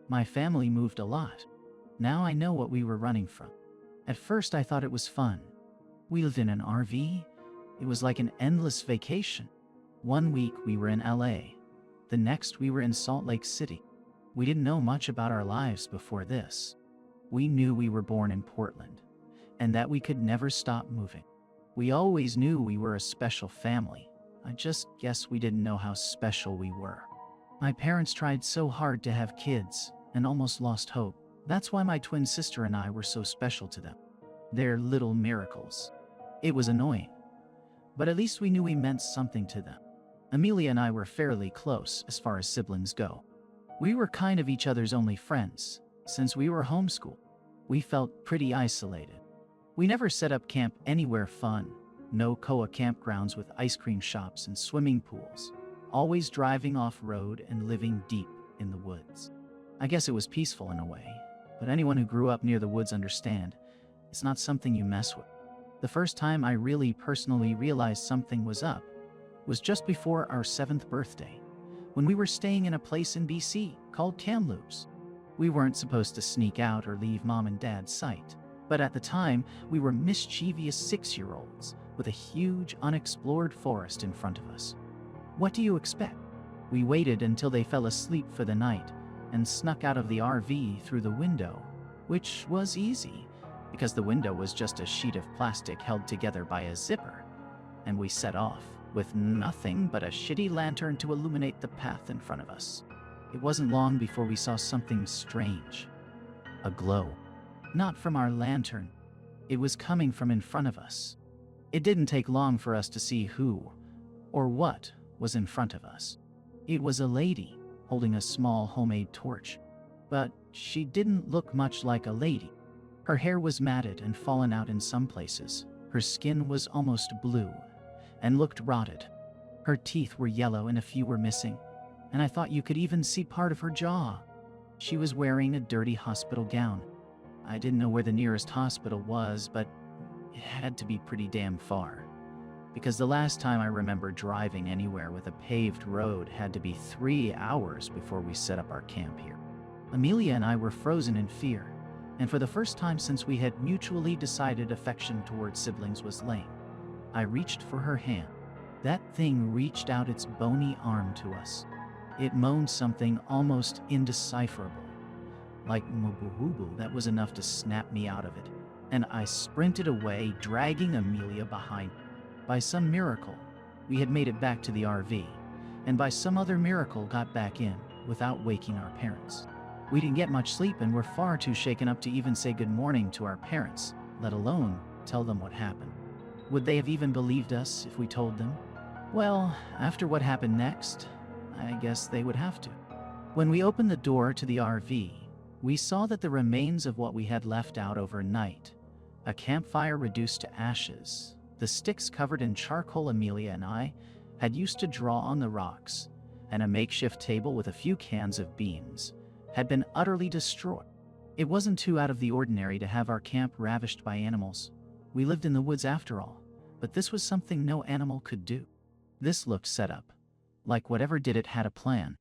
My family moved a lot. Now I know what we were running from. At first I thought it was fun. We lived in an RV. It was like an endless vacation. One week we were in LA. The next we were in Salt Lake City. We didn't know much about our lives before this. We knew we were born in Portland, and that we could never stop moving. We always knew we were a special family. I just guess we didn't know how special we were. My parents tried so hard to have kids and almost lost hope. That's why my twin sister and I were so special to them. They're little miracles. It was annoying, but at least we knew we meant something to them. Amelia and I were fairly close as far as siblings go. We were kind of each other's only friends. Since we were homeschooled, we felt pretty isolated. We never set up camp anywhere fun. No COA campgrounds with ice cream shops and swimming pools. Always driving off-road and living deep in the woods. I guess it was peaceful in a way, but anyone who grew up near the woods understand it's not something you mess with. The first time I really personally realized something was up was just before our 7th birthday, when we were staying in a place in BC called Kamloops. We weren't supposed to sneak out or leave Mom and Dad's sight, but at the time, we were mischievous 6-year-olds with a huge unexplored forest in front of us. What do you expect? We waited until they fell asleep for the night and snuck out of the RV through the window, which was easy because the window was just a sheet of plastic held together by a zipper, and we set off with nothing but a shitty lantern to illuminate the path in front of us. It wasn't long before we saw something strange. A glow. Not from our lantern. It was coming from in front of us. It didn't take long for us to see who or what was in front of us. It was a lady holding a small homemade torch, but she didn't look much like a lady. Her hair was matted and fallen out in some places. Her skin was almost blue and looked rotted. Her teeth were yellow and a few were missing, and I thought you could even see part of her jaw. She was wearing a dirty hospital gown. I didn't know where the nearest hospital was, but it had to be pretty damn far, because the last time I remember driving anywhere with a paved road had to be 3 hours before we set up our camp here. Amelia and I were frozen in fear, and for the first time since we had mutually decided affection towards siblings was lame, I reached for her hand. That thing reached out its bony arm to us. It moaned something almost indecipherable, like mubuhubu. That was enough to snap me out of it, and I sprinted away, dragging Amelia behind me. By some miracle, we had made it back to the RV, and by some other miracle got back in without waking our parents. We didn't get much sleep and were far too shaken up to even say good morning to our parents, let alone tell them what happened. Would they have even believed us if we told them? Well, after what happened next, I guess they would have to. When we opened the door to the RV, we saw that the remains of what we had left out overnight, a campfire reduced to ashes, the sticks covered in charcoal Amelia and I had used to draw on the rocks, and a makeshift table with a few cans of beans, had been utterly destroyed. It wasn't too out of the ordinary to have our camp ravished by animals. We lived in the woods after all, but this was something no animal could do. This looked set up, like whatever did it had a plan.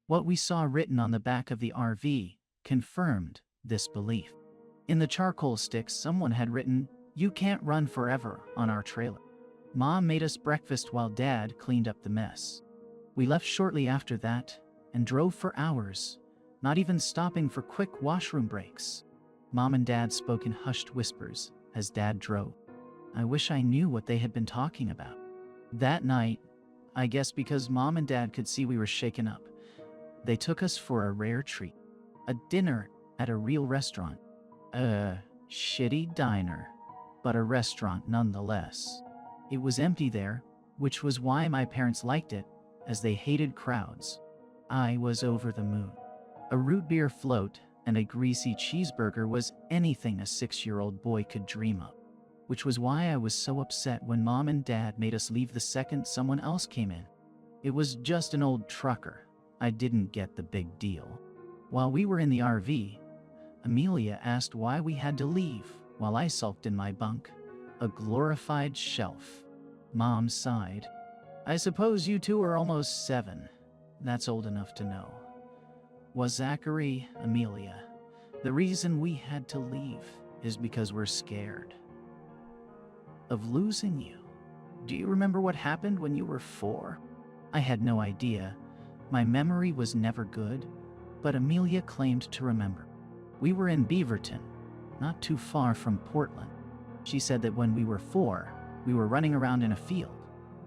What we saw written on the back of the RV confirmed this belief. In the charcoal sticks, someone had written, "You can't run forever," on our trailer. Mom made us breakfast while Dad cleaned up the mess. We left shortly after that and drove for hours, not even stopping for quick washroom breaks. Mom and Dad spoke in hushed whispers as Dad drove. I wish I knew what they had been talking about. That night, I guess because Mom and Dad could see we were shaken up, they took us for a rare treat. A dinner at a real restaurant. A shitty diner, but a restaurant nonetheless. It was empty there, which was why my parents liked it, as they hated crowds. I was over the moon. A root beer float and a greasy cheeseburger was anything a 6-year-old boy could dream of, which was why I was so upset when Mom and Dad made us leave the second someone else came in. It was just an old trucker. I didn't get the big deal. While we were in the RV, Amelia asked why we had to leave, while I sulked in my bunk, a glorified shelf. Mom sighed. I suppose you two are almost 7. That's old enough to know. was Zachary, Amelia. The reason we had to leave is because we're scared of losing you. Do you remember what happened when you were 4? I had no idea. My memory was never good, but Amelia claimed to remember. We were in Beaverton, not too far from Portland. She said that when we were 4, we were running around in a field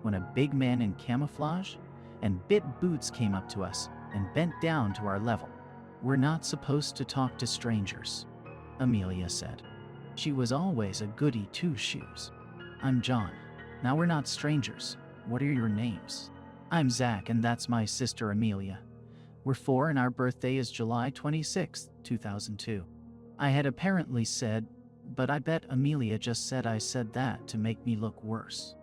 when a big man in camouflage and bit boots came up to us and bent down to our level. We're not supposed to talk to strangers, Amelia said. She was always a goody two-shoes. I'm John. Now we're not strangers. What are your names? I'm Zach, and that's my sister Amelia. We're 4 and our birthday is July 26, 2002. I had apparently said, but I bet Amelia just said I said that to make me look worse.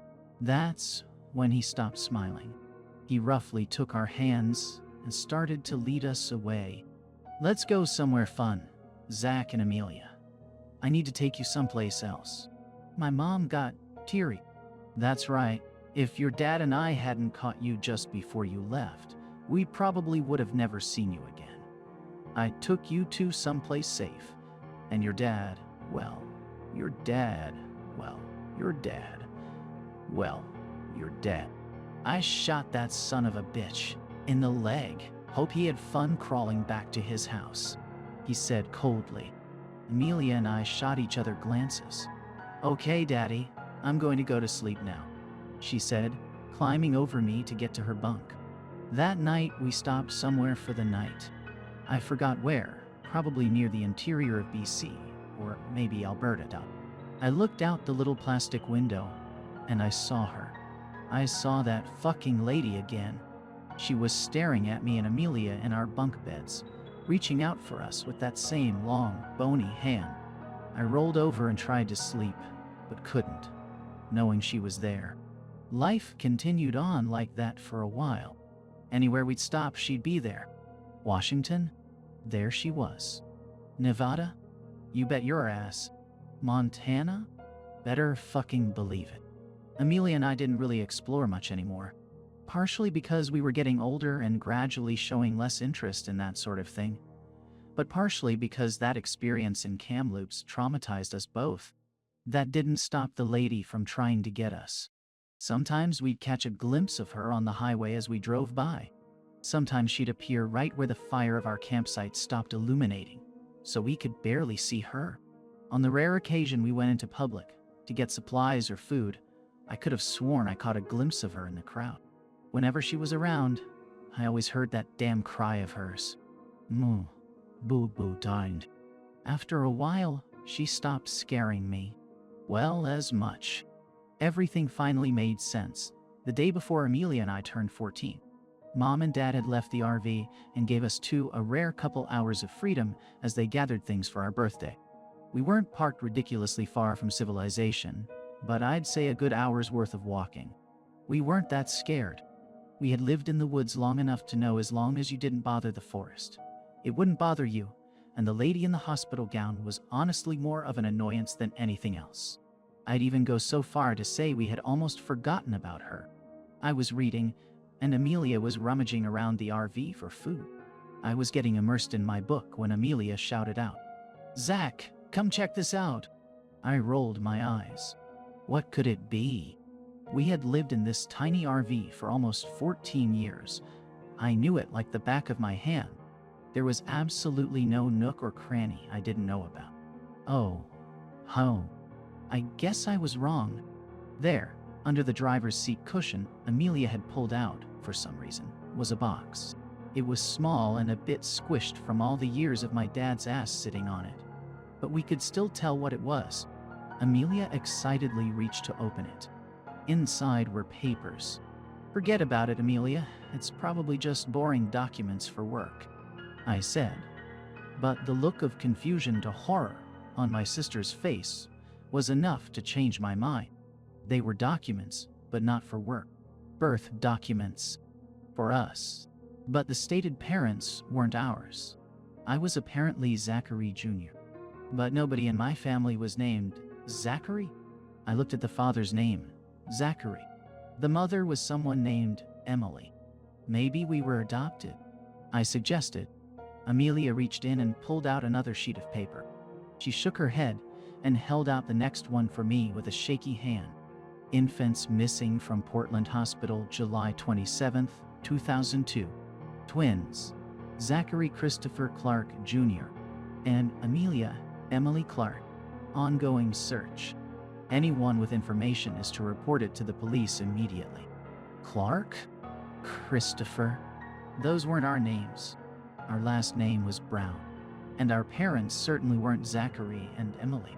That's when he stopped smiling. He roughly took our hands and started to lead us away. Let's go somewhere fun, Zach and Amelia. I need to take you someplace else. My mom got teary. That's right. If your dad and I hadn't caught you just before you left, we probably would have never seen you again. I took you to someplace safe, and your dad, well, your dad. I shot that son of a bitch in the leg. Hope he had fun crawling back to his house, he said coldly. Amelia and I shot each other glances. Okay, Daddy, I'm going to go to sleep now, she said, climbing over me to get to her bunk. That night, we stopped somewhere for the night. I forgot where, probably near the interior of BC, or maybe Alberta. I looked out the little plastic window, and I saw her. I saw that fucking lady again. She was staring at me and Amelia in our bunk beds, reaching out for us with that same long, bony hand. I rolled over and tried to sleep, but couldn't, knowing she was there. Life continued on like that for a while. Anywhere we'd stop, she'd be there. Washington? There she was. Nevada? You bet your ass. Montana? Better fucking believe it. Amelia and I didn't really explore much anymore, partially because we were getting older and gradually showing less interest in that sort of thing, but partially because that experience in Kamloops traumatized us both. That didn't stop the lady from trying to get us. Sometimes we'd catch a glimpse of her on the highway as we drove by. Sometimes she'd appear right where the fire of our campsite stopped illuminating, so we could barely see her. On the rare occasion we went into public to get supplies or food, I could have sworn I caught a glimpse of her in the crowd. Whenever she was around, I always heard that damn cry of hers. Moo, boo-boo dined. After a while, she stopped scaring me. Well, as much. Everything finally made sense. The day before Amelia and I turned 14, Mom and Dad had left the RV and gave us a rare couple hours of freedom as they gathered things for our birthday. We weren't parked ridiculously far from civilization, but I'd say a good hour's worth of walking. We weren't that scared. We had lived in the woods long enough to know as long as you didn't bother the forest, it wouldn't bother you, and the lady in the hospital gown was honestly more of an annoyance than anything else. I'd even go so far to say we had almost forgotten about her. I was reading, and Amelia was rummaging around the RV for food. I was getting immersed in my book when Amelia shouted out, "Zach, come check this out." I rolled my eyes. What could it be? We had lived in this tiny RV for almost 14 years. I knew it like the back of my hand. There was absolutely no nook or cranny I didn't know about. Oh, I guess I was wrong. There, under the driver's seat cushion Amelia had pulled out, for some reason, was a box. It was small and a bit squished from all the years of my dad's ass sitting on it, but we could still tell what it was. Amelia excitedly reached to open it. Inside were papers. Forget about it, Amelia. It's probably just boring documents for work, I said. But the look of confusion to horror on my sister's face was enough to change my mind. They were documents, but not for work. Birth documents. For us. But the stated parents weren't ours. I was apparently Zachary Jr. But nobody in my family was named Zachary? I looked at the father's name, Zachary. The mother was someone named Emily. Maybe we were adopted, I suggested. Amelia reached in and pulled out another sheet of paper. She shook her head and held out the next one for me with a shaky hand. Infants missing from Portland Hospital, July 27, 2002. Twins, Zachary Christopher Clark Jr. and Amelia Emily Clark. Ongoing search. Anyone with information is to report it to the police immediately. Clark? Christopher? Those weren't our names. Our last name was Brown. And our parents certainly weren't Zachary and Emily.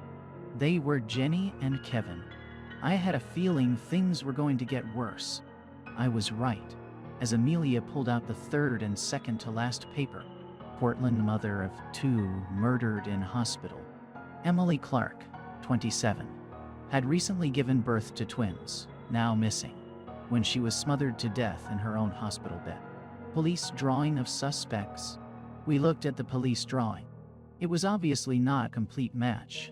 They were Jenny and Kevin. I had a feeling things were going to get worse. I was right, as Amelia pulled out the third and second to last paper. Portland mother of 2 murdered in hospital. Emily Clark, 27, had recently given birth to twins, now missing, when she was smothered to death in her own hospital bed. Police drawing of suspects. We looked at the police drawing. It was obviously not a complete match,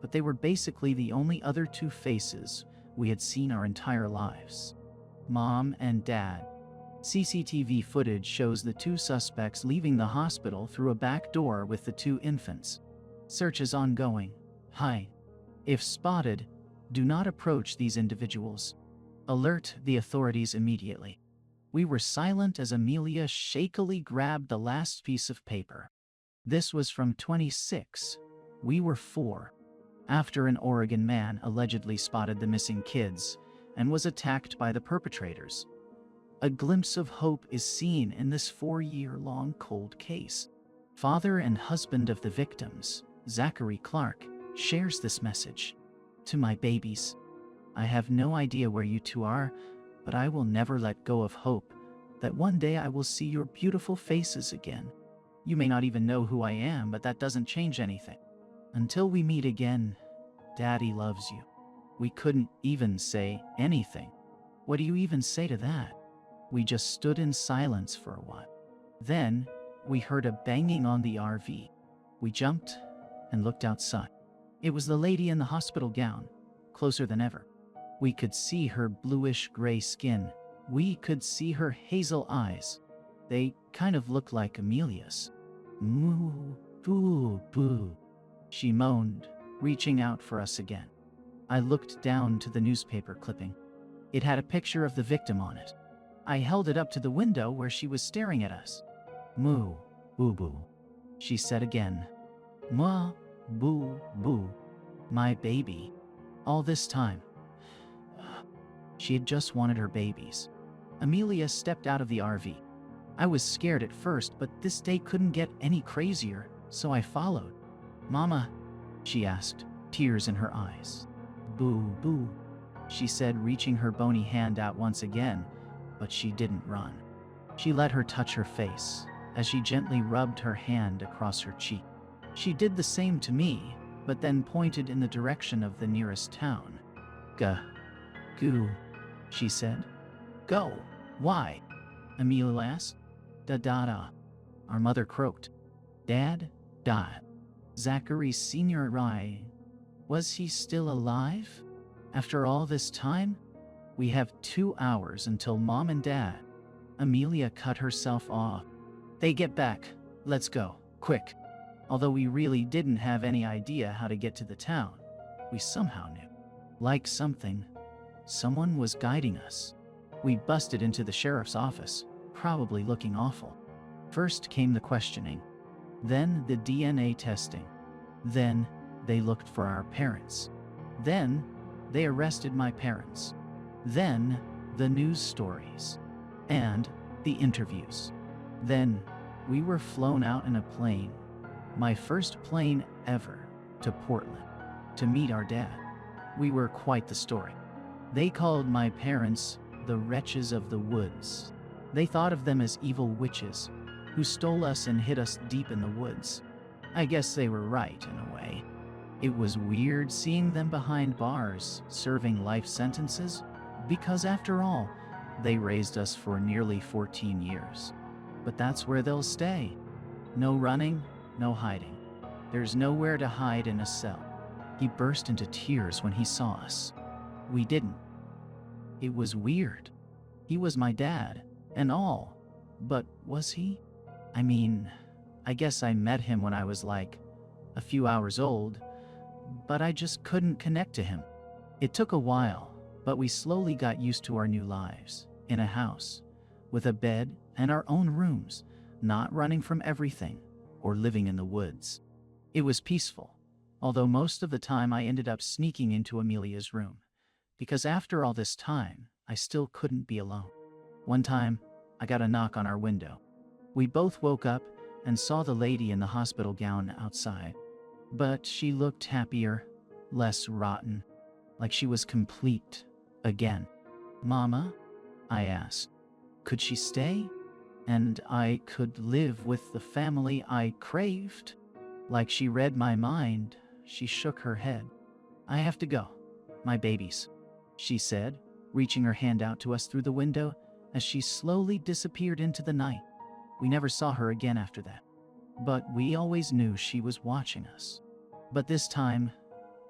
but they were basically the only other 2 faces we had seen our entire lives. Mom and Dad. CCTV footage shows the 2 suspects leaving the hospital through a back door with the 2 infants. Search is ongoing. Hi. If spotted, do not approach these individuals. Alert the authorities immediately. We were silent as Amelia shakily grabbed the last piece of paper. This was from 26. We were 4. After an Oregon man allegedly spotted the missing kids and was attacked by the perpetrators. A glimpse of hope is seen in this 4-year-long cold case. Father and husband of the victims, Zachary Clark, shares this message. To my babies, I have no idea where you 2 are, but I will never let go of hope that one day I will see your beautiful faces again. You may not even know who I am, but that doesn't change anything. Until we meet again, Daddy loves you. We couldn't even say anything. What do you even say to that? We just stood in silence for a while. Then, we heard a banging on the RV. We jumped and looked outside. It was the lady in the hospital gown, closer than ever. We could see her bluish-gray skin. We could see her hazel eyes. They kind of looked like Amelia's. Moo, boo, boo, she moaned, reaching out for us again. I looked down to the newspaper clipping. It had a picture of the victim on it. I held it up to the window where she was staring at us. Moo, boo, boo, she said again. Ma, boo, boo, my baby. All this time. She had just wanted her babies. Amelia stepped out of the RV. I was scared at first, but this day couldn't get any crazier, so I followed. Mama, she asked, tears in her eyes. Boo, boo, she said, reaching her bony hand out once again, but she didn't run. She let her touch her face as she gently rubbed her hand across her cheek. She did the same to me, but then pointed in the direction of the nearest town. Goo, she said. Go. Why? Amelia asked. Da. Our mother croaked. Dad? Died. Zachary Sr. Was he still alive? After all this time? We have 2 hours until Mom and Dad. Amelia cut herself off. They get back. Let's go. Quick. Although we really didn't have any idea how to get to the town, we somehow knew. Like someone was guiding us. We busted into the sheriff's office, probably looking awful. First came the questioning, then the DNA testing. Then they looked for our parents. Then they arrested my parents. Then the news stories. And the interviews. Then we were flown out in a plane, my first plane ever, to Portland, to meet our dad. We were quite the story. They called my parents the wretches of the woods. They thought of them as evil witches who stole us and hid us deep in the woods. I guess they were right in a way. It was weird seeing them behind bars, serving life sentences, because after all, they raised us for nearly 14 years. But that's where they'll stay. No running, no hiding. There's nowhere to hide in a cell. He burst into tears when he saw us. We didn't. It was weird. He was my dad, and all. But was he? I I guess I met him when I was like a few hours old, but I just couldn't connect to him. It took a while, but we slowly got used to our new lives, in a house, with a bed and our own rooms, not running from everything or living in the woods. It was peaceful, although most of the time I ended up sneaking into Amelia's room, because after all this time, I still couldn't be alone. One time, I got a knock on our window. We both woke up and saw the lady in the hospital gown outside, but she looked happier, less rotten, like she was complete again. "Mama?" I asked. Could she stay? And I could live with the family I craved? Like she read my mind, she shook her head. "I have to go. My babies," she said, reaching her hand out to us through the window as she slowly disappeared into the night. We never saw her again after that. But we always knew she was watching us. But this time,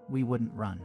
we wouldn't run.